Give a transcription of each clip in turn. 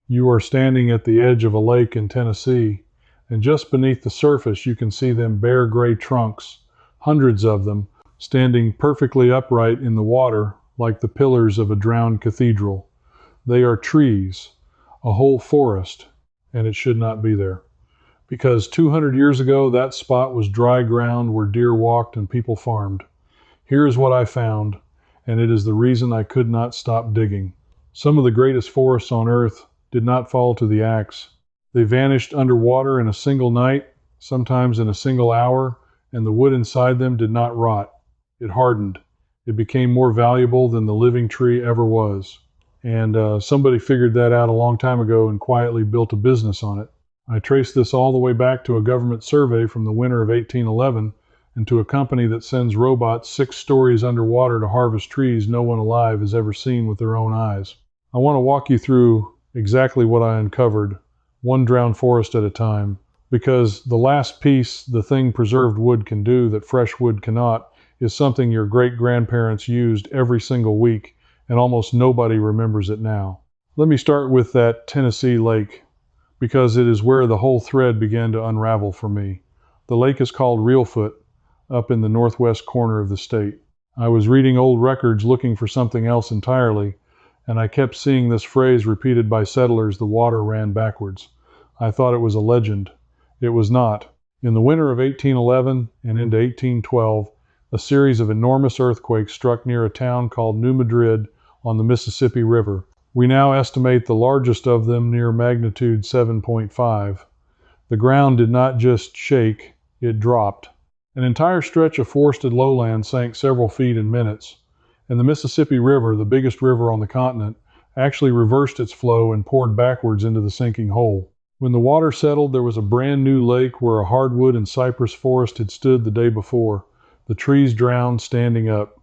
You are standing at the edge of a lake in Tennessee, and just beneath the surface you can see them bare gray trunks, hundreds of them, standing perfectly upright in the water like the pillars of a drowned cathedral. They are trees, a whole forest, and it should not be there. Because 200 years ago, that spot was dry ground where deer walked and people farmed. Here is what I found, and it is the reason I could not stop digging. Some of the greatest forests on earth did not fall to the axe. They vanished underwater in a single night, sometimes in a single hour, and the wood inside them did not rot. It hardened. It became more valuable than the living tree ever was. And somebody figured that out a long time ago and quietly built a business on it. I traced this all the way back to a government survey from the winter of 1811 and to a company that sends robots 6 stories underwater to harvest trees no one alive has ever seen with their own eyes. I want to walk you through exactly what I uncovered, one drowned forest at a time, because the last piece, the thing preserved wood can do that fresh wood cannot, is something your great-grandparents used every single week, and almost nobody remembers it now. Let me start with that Tennessee lake, because it is where the whole thread began to unravel for me. The lake is called Reelfoot, up in the northwest corner of the state. I was reading old records looking for something else entirely, and I kept seeing this phrase repeated by settlers: the water ran backwards. I thought it was a legend. It was not. In the winter of 1811 and into 1812, a series of enormous earthquakes struck near a town called New Madrid on the Mississippi River. We now estimate the largest of them near magnitude 7.5. The ground did not just shake, it dropped. An entire stretch of forested lowland sank several feet in minutes, and the Mississippi River, the biggest river on the continent, actually reversed its flow and poured backwards into the sinking hole. When the water settled, there was a brand new lake where a hardwood and cypress forest had stood the day before, the trees drowned, standing up.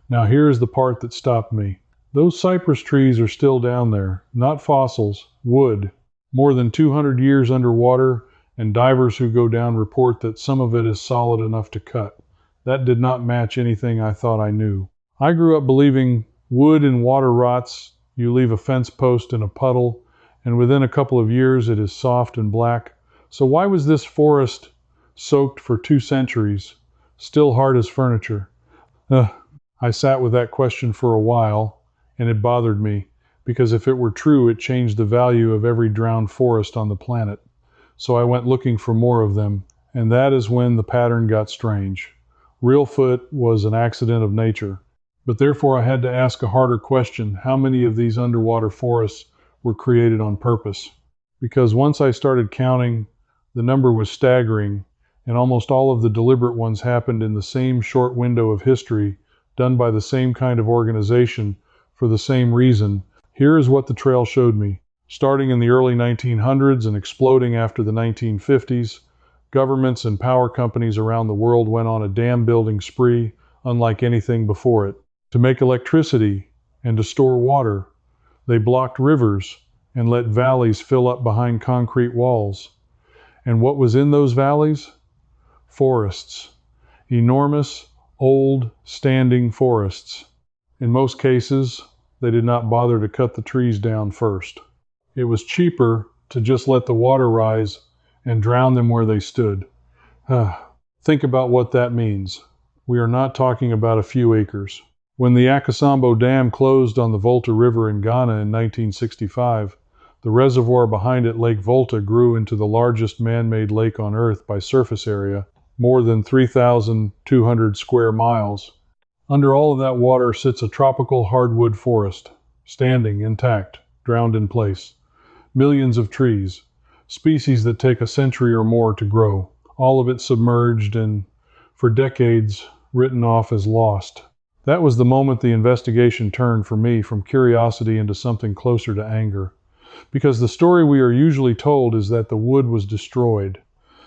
Now here is the part that stopped me. Those cypress trees are still down there, not fossils, wood, more than 200 years underwater, and divers who go down report that some of it is solid enough to cut. That did not match anything I thought I knew. I grew up believing wood and water rots, you leave a fence post in a puddle, and within a couple of years it is soft and black. So why was this forest soaked for 2 centuries, still hard as furniture? I sat with that question for a while, and it bothered me, because if it were true, it changed the value of every drowned forest on the planet. So I went looking for more of them, and that is when the pattern got strange. Reelfoot was an accident of nature, but therefore I had to ask a harder question: how many of these underwater forests were created on purpose? Because once I started counting, the number was staggering, and almost all of the deliberate ones happened in the same short window of history, done by the same kind of organization, for the same reason. Here is what the trail showed me. Starting in the early 1900s and exploding after the 1950s, governments and power companies around the world went on a dam building spree unlike anything before it. To make electricity and to store water, they blocked rivers and let valleys fill up behind concrete walls. And what was in those valleys? Forests. Enormous, old, standing forests. In most cases, they did not bother to cut the trees down first. It was cheaper to just let the water rise and drown them where they stood. Think about what that means. We are not talking about a few acres. When the Akasambo Dam closed on the Volta River in Ghana in 1965, the reservoir behind it, Lake Volta, grew into the largest man-made lake on Earth by surface area, more than 3,200 square miles. Under all of that water sits a tropical hardwood forest, standing intact, drowned in place. Millions of trees, species that take a century or more to grow, all of it submerged and, for decades, written off as lost. That was the moment the investigation turned for me from curiosity into something closer to anger. Because the story we are usually told is that the wood was destroyed,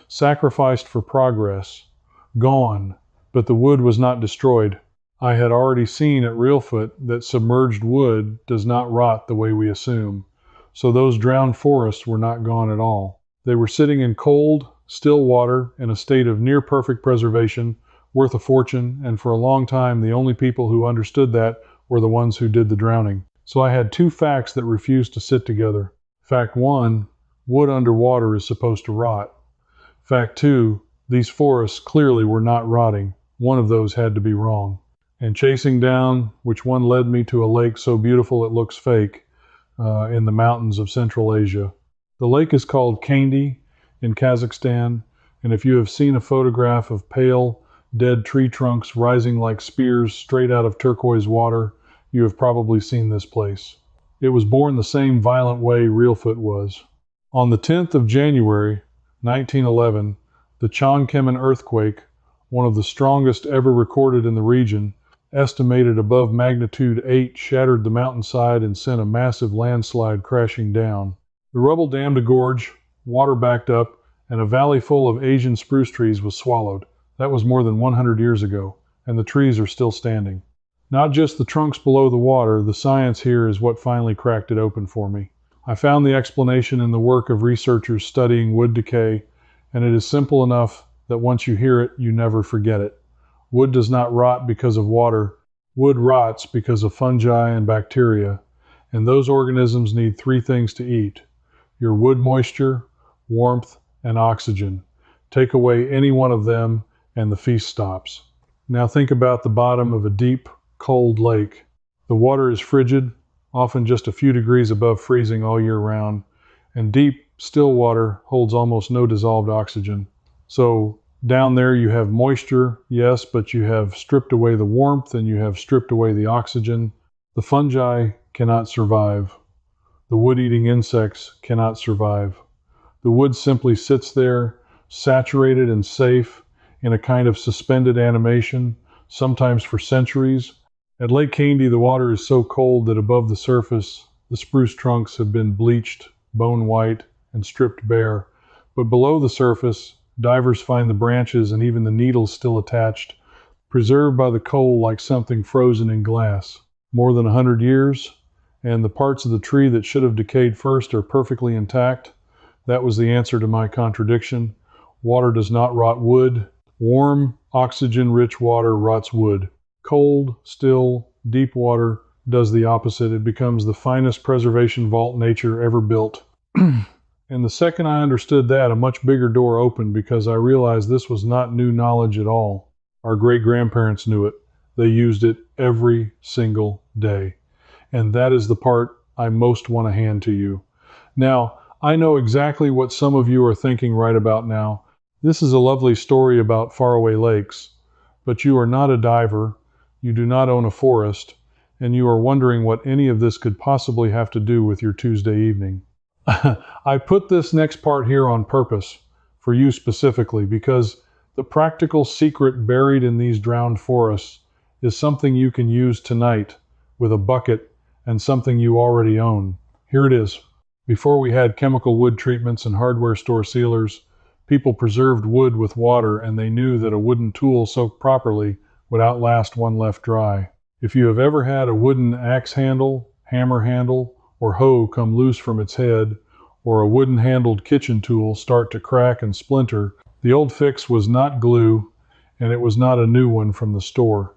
sacrificed for progress, gone, but the wood was not destroyed. I had already seen at Reelfoot that submerged wood does not rot the way we assume. So those drowned forests were not gone at all. They were sitting in cold, still water in a state of near perfect preservation, worth a fortune, and for a long time the only people who understood that were the ones who did the drowning. So I had 2 facts that refused to sit together. Fact 1, wood underwater is supposed to rot. Fact 2, these forests clearly were not rotting. One of those had to be wrong. And chasing down which one led me to a lake so beautiful it looks fake in the mountains of Central Asia. The lake is called Kaindy in Kazakhstan, and if you have seen a photograph of pale, dead tree trunks rising like spears straight out of turquoise water, you have probably seen this place. It was born the same violent way Reelfoot was. On the 10th of January, 1911, the Chongqing earthquake, one of the strongest ever recorded in the region, estimated above magnitude 8, shattered the mountainside and sent a massive landslide crashing down. The rubble dammed a gorge, water backed up, and a valley full of Asian spruce trees was swallowed. That was more than 100 years ago, and the trees are still standing. Not just the trunks below the water, the science here is what finally cracked it open for me. I found the explanation in the work of researchers studying wood decay, and it is simple enough that once you hear it, you never forget it. Wood does not rot because of water. Wood rots because of fungi and bacteria, and those organisms need 3 things to eat: your wood moisture, warmth, and oxygen. Take away any one of them, and the feast stops. Now think about the bottom of a deep, cold lake. The water is frigid, often just a few degrees above freezing all year round, and deep, still water holds almost no dissolved oxygen. So down there you have moisture, yes, but you have stripped away the warmth and you have stripped away the oxygen. The fungi cannot survive. The wood-eating insects cannot survive. The wood simply sits there, saturated and safe, in a kind of suspended animation, sometimes for centuries. At Lake Kaindy, the water is so cold that above the surface, the spruce trunks have been bleached, bone white, and stripped bare. But below the surface, divers find the branches and even the needles still attached, preserved by the cold like something frozen in glass. More than 100 years, and the parts of the tree that should have decayed first are perfectly intact. That was the answer to my contradiction. Water does not rot wood. Warm, oxygen-rich water rots wood. Cold, still, deep water does the opposite. It becomes the finest preservation vault nature ever built. And the second I understood that, a much bigger door opened because I realized this was not new knowledge at all. Our great-grandparents knew it. They used it every single day. And that is the part I most want to hand to you. Now, I know exactly what some of you are thinking right about now. This is a lovely story about faraway lakes, but you are not a diver, you do not own a forest, and you are wondering what any of this could possibly have to do with your Tuesday evening. I put this next part here on purpose, for you specifically, because the practical secret buried in these drowned forests is something you can use tonight with a bucket and something you already own. Here it is. Before we had chemical wood treatments and hardware store sealers, people preserved wood with water, and they knew that a wooden tool soaked properly would outlast one left dry. If you have ever had a wooden axe handle, hammer handle, or hoe come loose from its head, or a wooden-handled kitchen tool start to crack and splinter, the old fix was not glue, and it was not a new one from the store.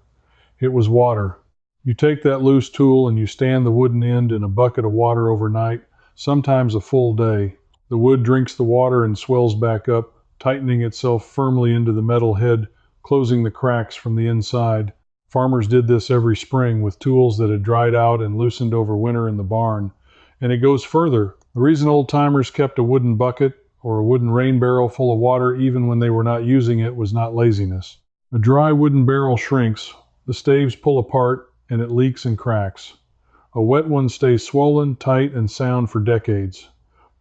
It was water. You take that loose tool and you stand the wooden end in a bucket of water overnight, sometimes a full day. The wood drinks the water and swells back up, tightening itself firmly into the metal head, closing the cracks from the inside. Farmers did this every spring with tools that had dried out and loosened over winter in the barn. And it goes further. The reason old-timers kept a wooden bucket or a wooden rain barrel full of water even when they were not using it was not laziness. A dry wooden barrel shrinks, the staves pull apart, and it leaks and cracks. A wet one stays swollen, tight, and sound for decades.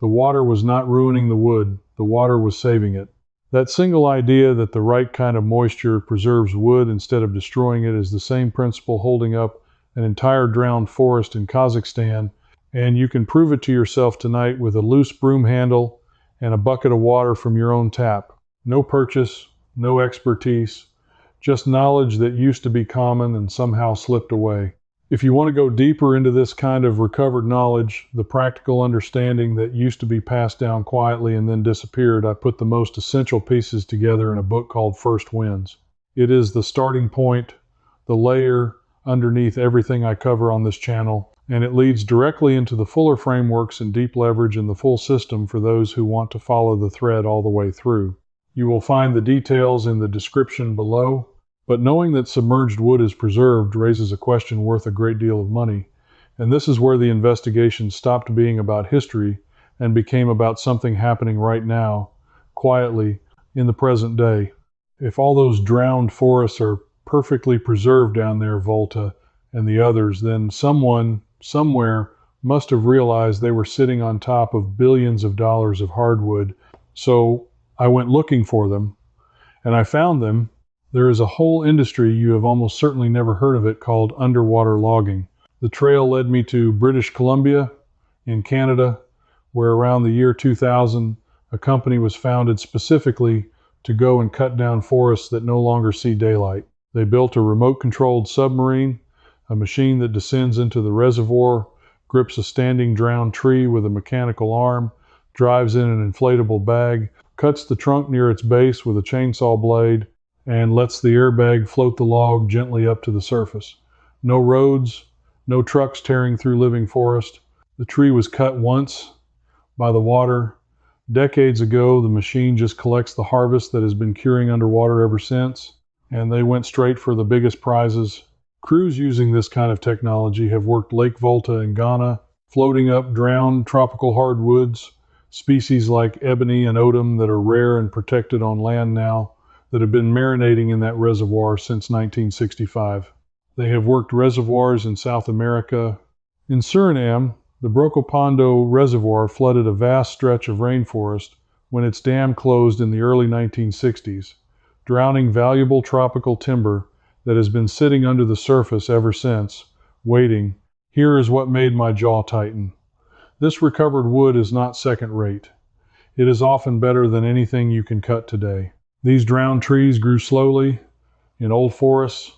The water was not ruining the wood, the water was saving it. That single idea that the right kind of moisture preserves wood instead of destroying it is the same principle holding up an entire drowned forest in Kazakhstan, and you can prove it to yourself tonight with a loose broom handle and a bucket of water from your own tap. No purchase, no expertise, just knowledge that used to be common and somehow slipped away. If you want to go deeper into this kind of recovered knowledge, the practical understanding that used to be passed down quietly and then disappeared, I put the most essential pieces together in a book called First Winds. It is the starting point, the layer underneath everything I cover on this channel. and it leads directly into the fuller frameworks and deep leverage in the full system for those who want to follow the thread all the way through. You will find the details in the description below, but knowing that submerged wood is preserved raises a question worth a great deal of money, and this is where the investigation stopped being about history and became about something happening right now, quietly, in the present day. If all those drowned forests are perfectly preserved down there, Volta and the others, then someone, somewhere, must have realized they were sitting on top of billions of dollars of hardwood. So I went looking for them, and I found them. There is a whole industry, you have almost certainly never heard of it, called underwater logging. The trail led me to British Columbia in Canada, where around the year 2000, a company was founded specifically to go and cut down forests that no longer see daylight. They built a remote-controlled submarine, a machine that descends into the reservoir, grips a standing drowned tree with a mechanical arm, drives in an inflatable bag, cuts the trunk near its base with a chainsaw blade, and lets the airbag float the log gently up to the surface. No roads, no trucks tearing through living forest. The tree was cut once by the water. Decades ago, the machine just collects the harvest that has been curing underwater ever since, and they went straight for the biggest prizes. Crews using this kind of technology have worked Lake Volta in Ghana, floating up drowned tropical hardwoods, species like ebony and odum that are rare and protected on land now, that have been marinating in that reservoir since 1965. They have worked reservoirs in South America. In Suriname, the Brokopondo Reservoir flooded a vast stretch of rainforest when its dam closed in the early 1960s, drowning valuable tropical timber that has been sitting under the surface ever since, waiting. Here is what made my jaw tighten. This recovered wood is not second-rate. It is often better than anything you can cut today. These drowned trees grew slowly in old forests.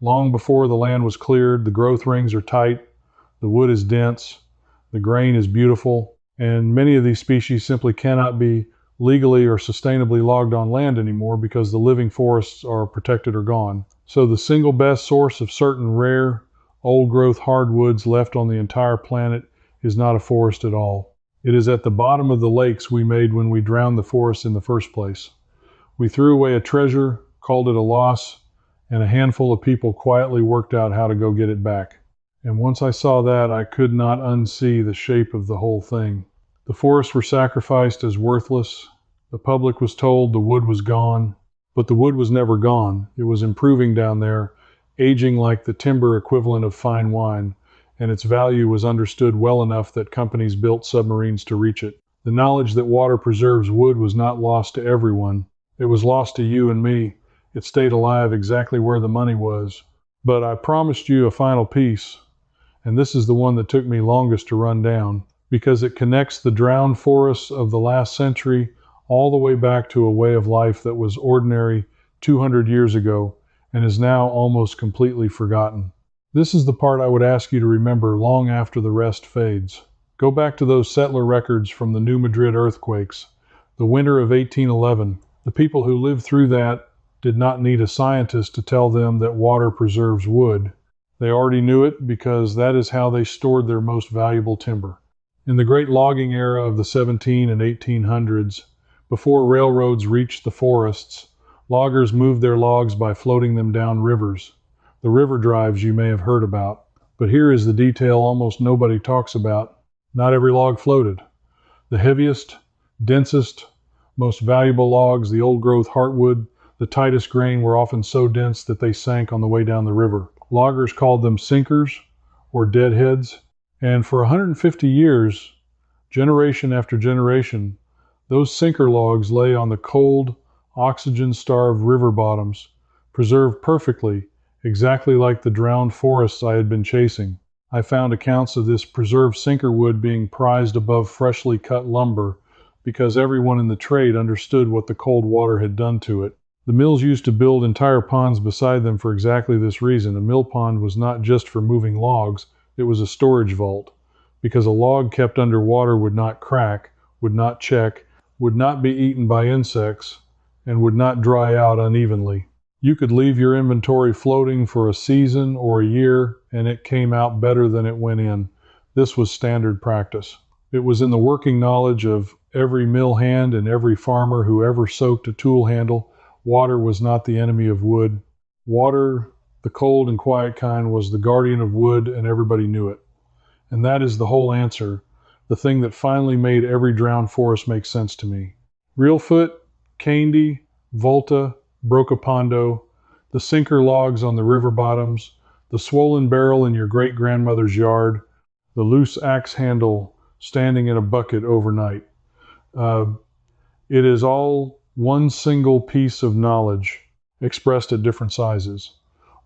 Long before the land was cleared, the growth rings are tight, the wood is dense, the grain is beautiful, and many of these species simply cannot be legally or sustainably logged on land anymore because the living forests are protected or gone. So the single best source of certain rare, old-growth hardwoods left on the entire planet is not a forest at all. It is at the bottom of the lakes we made when we drowned the forest in the first place. We threw away a treasure, called it a loss, and a handful of people quietly worked out how to go get it back. And once I saw that, I could not unsee the shape of the whole thing. The forests were sacrificed as worthless. The public was told the wood was gone, but the wood was never gone. It was improving down there, aging like the timber equivalent of fine wine, and its value was understood well enough that companies built submarines to reach it. The knowledge that water preserves wood was not lost to everyone. It was lost to you and me. It stayed alive exactly where the money was. But I promised you a final piece, and this is the one that took me longest to run down, because it connects the drowned forests of the last century all the way back to a way of life that was ordinary 200 years ago and is now almost completely forgotten. This is the part I would ask you to remember long after the rest fades. Go back to those settler records from the New Madrid earthquakes, the winter of 1811. The people who lived through that did not need a scientist to tell them that water preserves wood. They already knew it because that is how they stored their most valuable timber. In the great logging era of the 1700s and 1800s, before railroads reached the forests, loggers moved their logs by floating them down rivers. The river drives you may have heard about. But here is the detail almost nobody talks about. Not every log floated. The heaviest, densest, most valuable logs, the old-growth heartwood, the tightest grain, were often so dense that they sank on the way down the river. Loggers called them sinkers or deadheads, and for 150 years, generation after generation, those sinker logs lay on the cold, oxygen-starved river bottoms, preserved perfectly, exactly like the drowned forests I had been chasing. I found accounts of this preserved sinker wood being prized above freshly cut lumber because everyone in the trade understood what the cold water had done to it. The mills used to build entire ponds beside them for exactly this reason. A mill pond was not just for moving logs, it was a storage vault, because a log kept underwater would not crack, would not check, would not be eaten by insects, and would not dry out unevenly. You could leave your inventory floating for a season or a year, and it came out better than it went in. This was standard practice. It was in the working knowledge of every mill hand and every farmer who ever soaked a tool handle. Water was not the enemy of wood. Water, the cold and quiet kind, was the guardian of wood, and everybody knew it. And that is the whole answer, the thing that finally made every drowned forest make sense to me. Reelfoot, Kaindy, Volta, Brokopondo, the sinker logs on the river bottoms, the swollen barrel in your great-grandmother's yard, the loose axe handle standing in a bucket overnight. It is all one single piece of knowledge expressed at different sizes.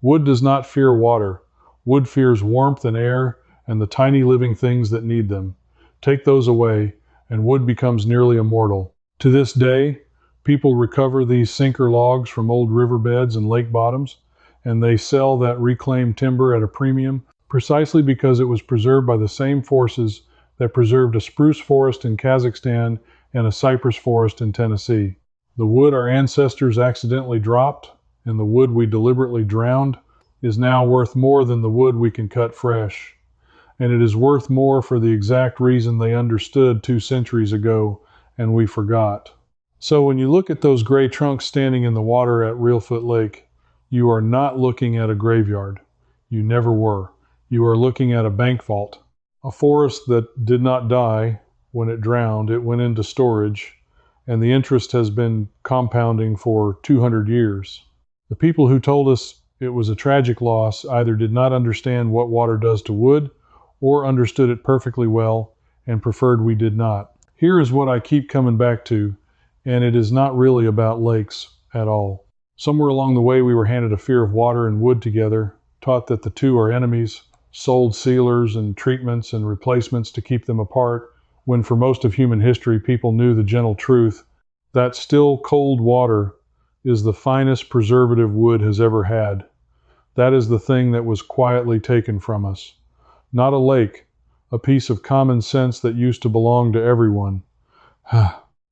Wood does not fear water. Wood fears warmth and air and the tiny living things that need them. Take those away, and wood becomes nearly immortal. To this day, people recover these sinker logs from old riverbeds and lake bottoms, and they sell that reclaimed timber at a premium precisely because it was preserved by the same forces that preserved a spruce forest in Kazakhstan and a cypress forest in Tennessee. The wood our ancestors accidentally dropped, and the wood we deliberately drowned, is now worth more than the wood we can cut fresh. And it is worth more for the exact reason they understood 2 centuries ago, and we forgot. So when you look at those gray trunks standing in the water at Reelfoot Lake, you are not looking at a graveyard. You never were. You are looking at a bank vault. A forest that did not die when it drowned. It went into storage, and the interest has been compounding for 200 years. The people who told us it was a tragic loss either did not understand what water does to wood, or understood it perfectly well and preferred we did not. Here is what I keep coming back to, and it is not really about lakes at all. Somewhere along the way we were handed a fear of water and wood together, taught that the two are enemies, sold sealers and treatments and replacements to keep them apart, when for most of human history people knew the gentle truth that still cold water is the finest preservative wood has ever had. That is the thing that was quietly taken from us. Not a lake, a piece of common sense that used to belong to everyone.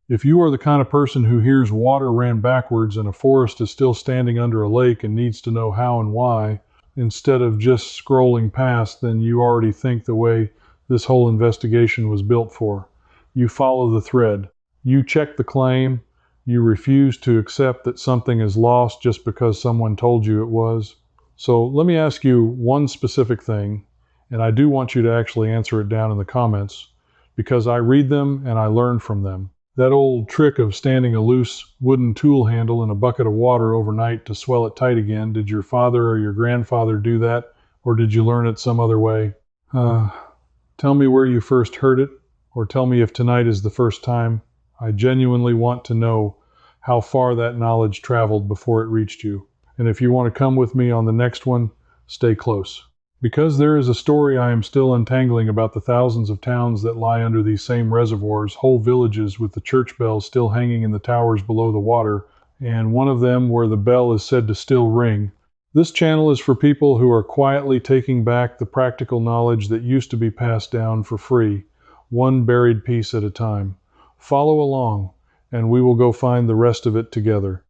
If you are the kind of person who hears water ran backwards and a forest is still standing under a lake and needs to know how and why, instead of just scrolling past, then you already think the way this whole investigation was built for. You follow the thread. You check the claim. You refuse to accept that something is lost just because someone told you it was. So let me ask you one specific thing, and I do want you to actually answer it down in the comments, because I read them and I learn from them. That old trick of standing a loose wooden tool handle in a bucket of water overnight to swell it tight again, did your father or your grandfather do that, or did you learn it some other way? Tell me where you first heard it, or tell me if tonight is the first time. I genuinely want to know how far that knowledge traveled before it reached you. And if you want to come with me on the next one, stay close. Because there is a story I am still untangling about the thousands of towns that lie under these same reservoirs, whole villages with the church bells still hanging in the towers below the water, and one of them where the bell is said to still ring. This channel is for people who are quietly taking back the practical knowledge that used to be passed down for free, one buried piece at a time. Follow along, and we will go find the rest of it together.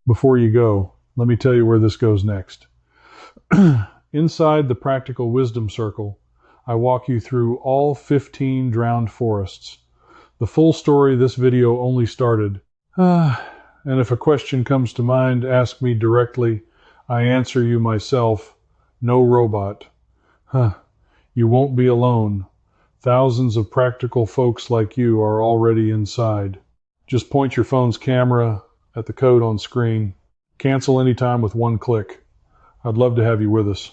Before you go, let me tell you where this goes next. Inside the Practical Wisdom Circle, I walk you through all 15 drowned forests. The full story this video only started. And if a question comes to mind, ask me directly. I answer you myself. No robot. You won't be alone. Thousands of practical folks like you are already inside. Just point your phone's camera at the code on screen. Cancel anytime with one click. I'd love to have you with us.